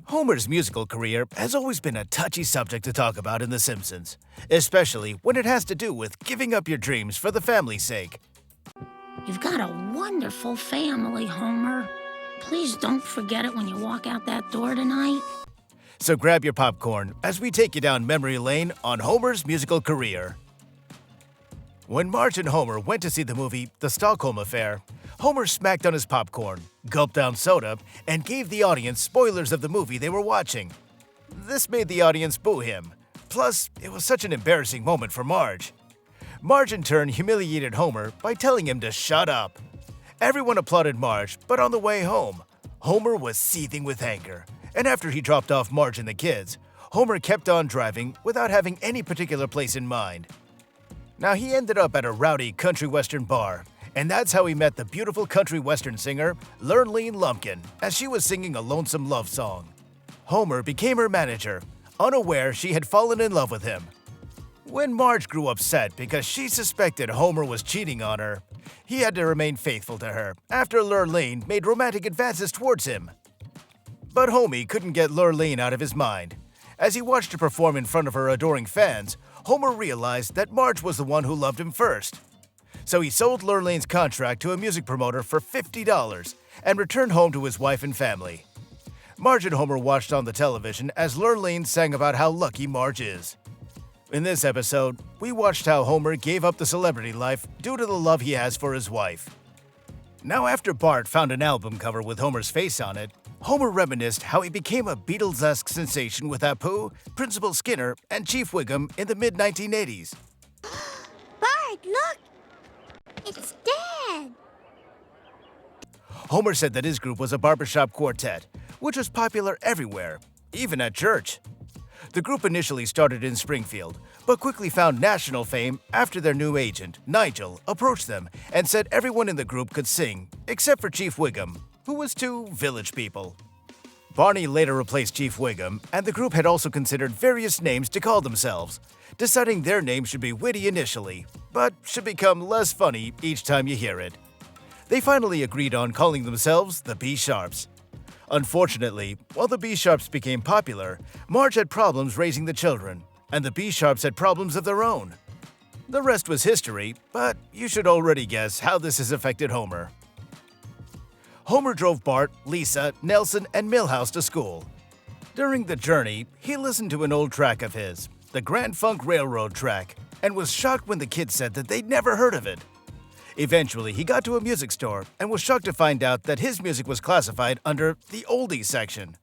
Homer's musical career has always been a touchy subject to talk about in The Simpsons, especially when it has to do with giving up your dreams for the family's sake. You've got a wonderful family, Homer. Please don't forget it when you walk out that door tonight. So grab your popcorn as we take you down memory lane on Homer's musical career. When Marge and Homer went to see the movie The Stockholm Affair, Homer smacked on his popcorn, gulped down soda, and gave the audience spoilers of the movie they were watching. This made the audience boo him. Plus, it was such an embarrassing moment for Marge. Marge in turn humiliated Homer by telling him to shut up. Everyone applauded Marge, but on the way home, Homer was seething with anger. And after he dropped off Marge and the kids, Homer kept on driving without having any particular place in mind. Now he ended up at a rowdy country western bar, and that's how he met the beautiful country western singer, Lurleen Lumpkin, as she was singing a lonesome love song. Homer became her manager, unaware she had fallen in love with him. When Marge grew upset because she suspected Homer was cheating on her, he had to remain faithful to her after Lurleen made romantic advances towards him. But Homie couldn't get Lurleen out of his mind. As he watched her perform in front of her adoring fans, Homer realized that Marge was the one who loved him first. So he sold Lurleen's contract to a music promoter for $50 and returned home to his wife and family. Marge and Homer watched on the television as Lurleen sang about how lucky Marge is. In this episode, we watched how Homer gave up the celebrity life due to the love he has for his wife. Now, after Bart found an album cover with Homer's face on it, Homer reminisced how he became a Beatles-esque sensation with Apu, Principal Skinner, and Chief Wiggum in the mid-1980s. Bart, look! It's Dad! Homer said that his group was a barbershop quartet, which was popular everywhere, even at church. The group initially started in Springfield, but quickly found national fame after their new agent, Nigel, approached them and said everyone in the group could sing, except for Chief Wiggum, who was to village people. Barney later replaced Chief Wiggum, and the group had also considered various names to call themselves, deciding their name should be witty initially, but should become less funny each time you hear it. They finally agreed on calling themselves the B-Sharps. Unfortunately, while the B-Sharps became popular, Marge had problems raising the children, and the B-Sharps had problems of their own. The rest was history, but you should already guess how this has affected Homer. Homer drove Bart, Lisa, Nelson, and Milhouse to school. During the journey, he listened to an old track of his, the Grand Funk Railroad track, and was shocked when the kids said that they'd never heard of it. Eventually, he got to a music store and was shocked to find out that his music was classified under the oldies section.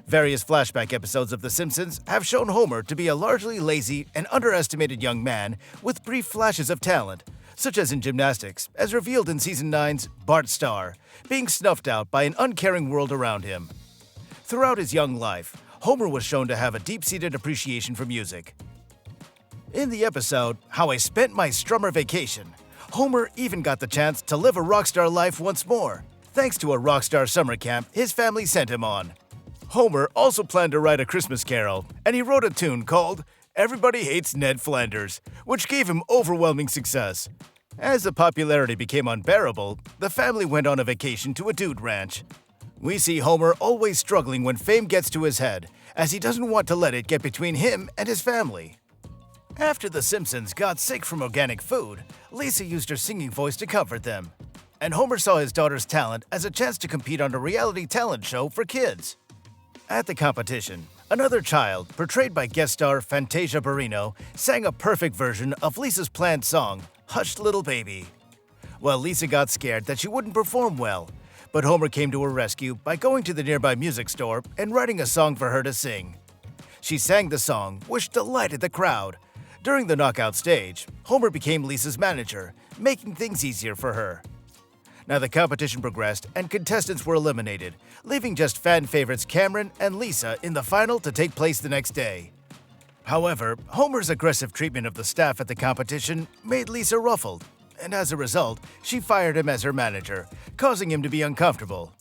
Various flashback episodes of The Simpsons have shown Homer to be a largely lazy and underestimated young man with brief flashes of talent, such as in gymnastics, as revealed in Season 9's Bart Star, being snuffed out by an uncaring world around him. Throughout his young life, Homer was shown to have a deep-seated appreciation for music. In the episode, How I Spent My Strummer Vacation, Homer even got the chance to live a rockstar life once more, thanks to a rockstar summer camp his family sent him on. Homer also planned to write a Christmas carol, and he wrote a tune called Everybody Hates Ned Flanders, which gave him overwhelming success. As the popularity became unbearable, the family went on a vacation to a dude ranch. We see Homer always struggling when fame gets to his head, as he doesn't want to let it get between him and his family. After the Simpsons got sick from organic food, Lisa used her singing voice to comfort them. And Homer saw his daughter's talent as a chance to compete on a reality talent show for kids. At the competition, another child, portrayed by guest star Fantasia Barrino, sang a perfect version of Lisa's planned song, Hushed Little Baby. Well, Lisa got scared that she wouldn't perform well, but Homer came to her rescue by going to the nearby music store and writing a song for her to sing. She sang the song, which delighted the crowd. During the knockout stage, Homer became Lisa's manager, making things easier for her. Now the competition progressed and contestants were eliminated, leaving just fan favorites Cameron and Lisa in the final to take place the next day. However, Homer's aggressive treatment of the staff at the competition made Lisa ruffled, and as a result, she fired him as her manager, causing him to be uncomfortable.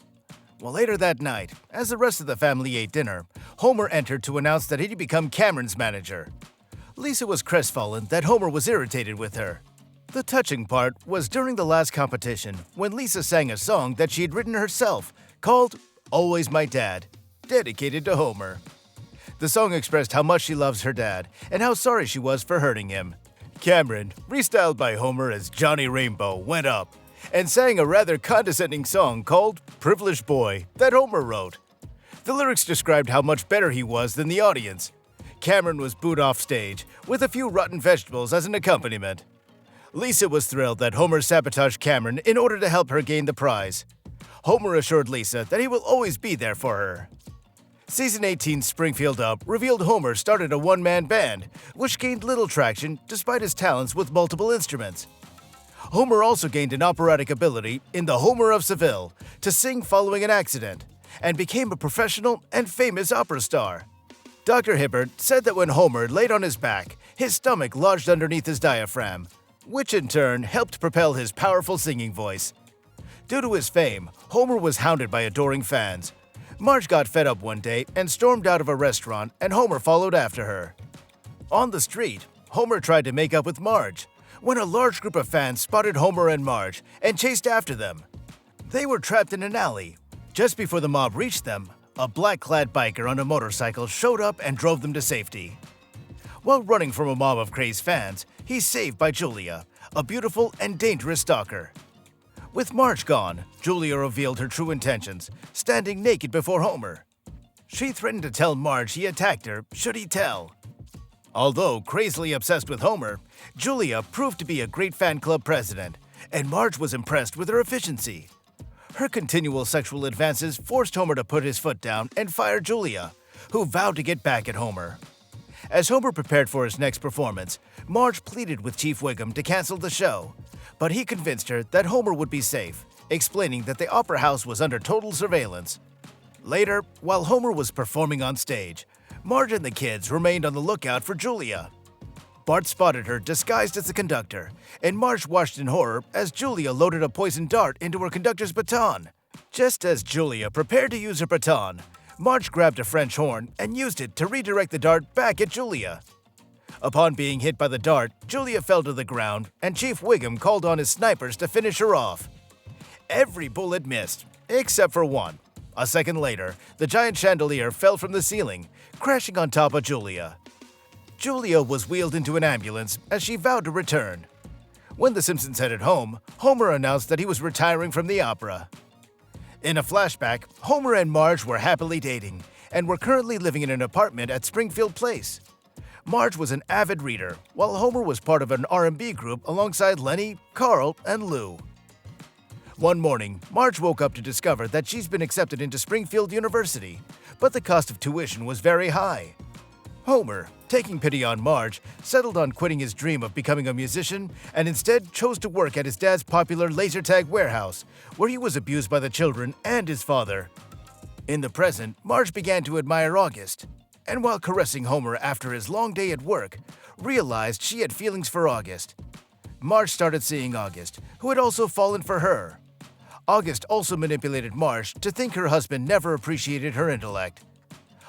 Well, later that night, as the rest of the family ate dinner, Homer entered to announce that he'd become Cameron's manager. Lisa was crestfallen that Homer was irritated with her. The touching part was during the last competition when Lisa sang a song that she had written herself called Always My Dad. dedicated to Homer. The song expressed how much she loves her dad and how sorry she was for hurting him. Cameron, restyled by Homer as Johnny Rainbow, went up and sang a rather condescending song called Privileged Boy that Homer wrote. The lyrics described how much better he was than the audience. Cameron was booed off stage with a few rotten vegetables as an accompaniment. Lisa was thrilled that Homer sabotaged Cameron in order to help her gain the prize. Homer assured Lisa that he will always be there for her. Season 18's Springfield Up revealed Homer started a one-man band, which gained little traction despite his talents with multiple instruments. Homer also gained an operatic ability in the Homer of Seville to sing following an accident, and became a professional and famous opera star. Dr. Hibbert said that when Homer laid on his back, his stomach lodged underneath his diaphragm, which in turn helped propel his powerful singing voice. Due to his fame, Homer was hounded by adoring fans. Marge got fed up one day and stormed out of a restaurant, and Homer followed after her. On the street, Homer tried to make up with Marge, when a large group of fans spotted Homer and Marge and chased after them. They were trapped in an alley. Just before the mob reached them, a black-clad biker on a motorcycle showed up and drove them to safety. While running from a mob of crazed fans, he's saved by Julia, a beautiful and dangerous stalker. With Marge gone, Julia revealed her true intentions, standing naked before Homer. She threatened to tell Marge he attacked her should he tell. Although crazily obsessed with Homer, Julia proved to be a great fan club president, and Marge was impressed with her efficiency. Her continual sexual advances forced Homer to put his foot down and fire Julia, who vowed to get back at Homer. As Homer prepared for his next performance, Marge pleaded with Chief Wiggum to cancel the show, but he convinced her that Homer would be safe, explaining that the opera house was under total surveillance. Later, while Homer was performing on stage, Marge and the kids remained on the lookout for Julia. Bart spotted her disguised as the conductor, and Marge watched in horror as Julia loaded a poisoned dart into her conductor's baton. Just as Julia prepared to use her baton, Marge grabbed a French horn and used it to redirect the dart back at Julia. Upon being hit by the dart, Julia fell to the ground, and Chief Wiggum called on his snipers to finish her off. Every bullet missed, except for one. A second later, the giant chandelier fell from the ceiling, crashing on top of Julia. Julia was wheeled into an ambulance as she vowed to return. When the Simpsons headed home, Homer announced that he was retiring from the opera. In a flashback, Homer and Marge were happily dating and were currently living in an apartment at Springfield Place. Marge was an avid reader, while Homer was part of an R&B group alongside Lenny, Carl, and Lou. One morning, Marge woke up to discover that she's been accepted into Springfield University, but the cost of tuition was very high. Homer, taking pity on Marge, settled on quitting his dream of becoming a musician and instead chose to work at his dad's popular laser tag warehouse, where he was abused by the children and his father. In the present, Marge began to admire August, and while caressing Homer after his long day at work, realized she had feelings for August. Marge started seeing August, who had also fallen for her. August also manipulated Marge to think her husband never appreciated her intellect.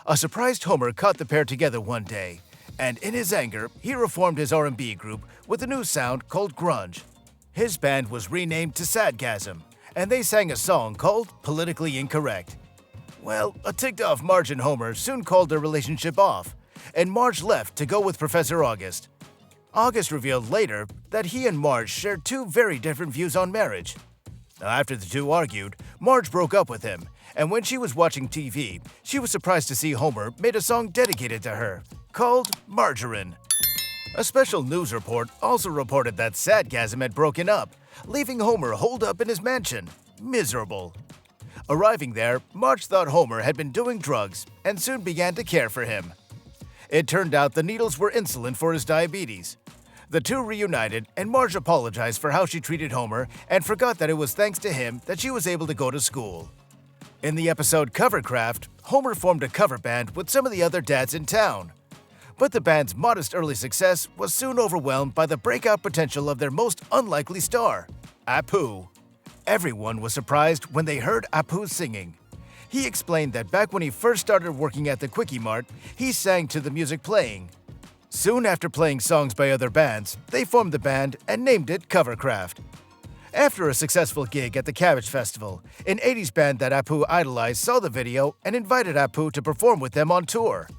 A surprised Homer caught the pair together one day, and in his anger, he reformed his R&B group with a new sound called grunge. His band was renamed to Sadgasm, and they sang a song called Politically Incorrect. Well, a ticked-off Marge and Homer soon called their relationship off, and Marge left to go with Professor August. August revealed later that he and Marge shared two very different views on marriage. After the two argued, Marge broke up with him, and when she was watching TV, she was surprised to see Homer made a song dedicated to her, called Margarine. A special news report also reported that Sadgasm had broken up, leaving Homer holed up in his mansion, miserable. Arriving there, Marge thought Homer had been doing drugs and soon began to care for him. It turned out the needles were insulin for his diabetes. The two reunited, and Marge apologized for how she treated Homer and forgot that it was thanks to him that she was able to go to school. In the episode Covercraft, Homer formed a cover band with some of the other dads in town. But the band's modest early success was soon overwhelmed by the breakout potential of their most unlikely star, Apu. Everyone was surprised when they heard Apu singing. He explained that back when he first started working at the Quickie Mart, he sang to the music playing. Soon after playing songs by other bands, they formed the band and named it Covercraft. After a successful gig at the Cabbage Festival, an 80s band that Apu idolized saw the video and invited Apu to perform with them on tour.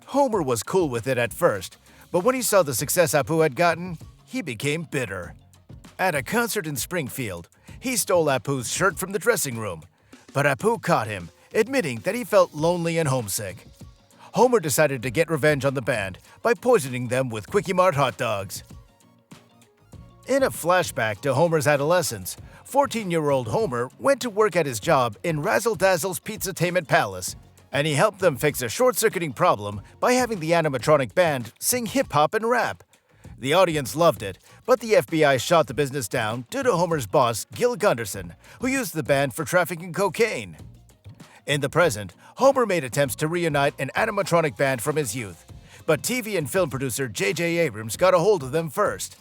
Homer was cool with it at first, but when he saw the success Apu had gotten, he became bitter. At a concert in Springfield, he stole Apu's shirt from the dressing room, but Apu caught him, admitting that he felt lonely and homesick. Homer decided to get revenge on the band by poisoning them with Quickie Mart hot dogs. In a flashback to Homer's adolescence, 14-year-old Homer went to work at his job in Razzle Dazzle's Pizzatainment Palace, and he helped them fix a short-circuiting problem by having the animatronic band sing hip-hop and rap. The audience loved it, but the FBI shot the business down due to Homer's boss, Gil Gunderson, who used the band for trafficking cocaine. In the present, Homer made attempts to reunite an animatronic band from his youth, but TV and film producer J.J. Abrams got a hold of them first.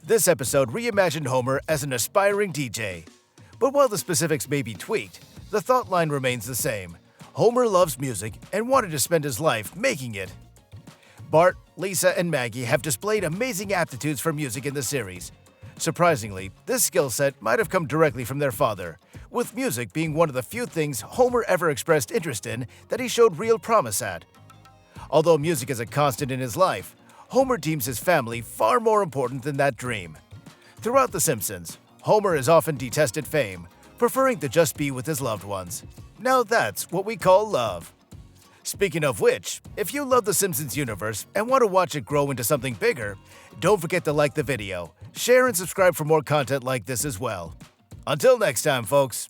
This episode reimagined Homer as an aspiring DJ. But while the specifics may be tweaked, the thought line remains the same. Homer loves music and wanted to spend his life making it. Bart, Lisa, and Maggie have displayed amazing aptitudes for music in the series. Surprisingly, this skill set might have come directly from their father, with music being one of the few things Homer ever expressed interest in that he showed real promise at. Although music is a constant in his life, Homer deems his family far more important than that dream. Throughout The Simpsons, Homer has often detested fame, preferring to just be with his loved ones. Now that's what we call love. Speaking of which, if you love The Simpsons universe and want to watch it grow into something bigger, don't forget to like the video, share and subscribe for more content like this as well. Until next time, folks.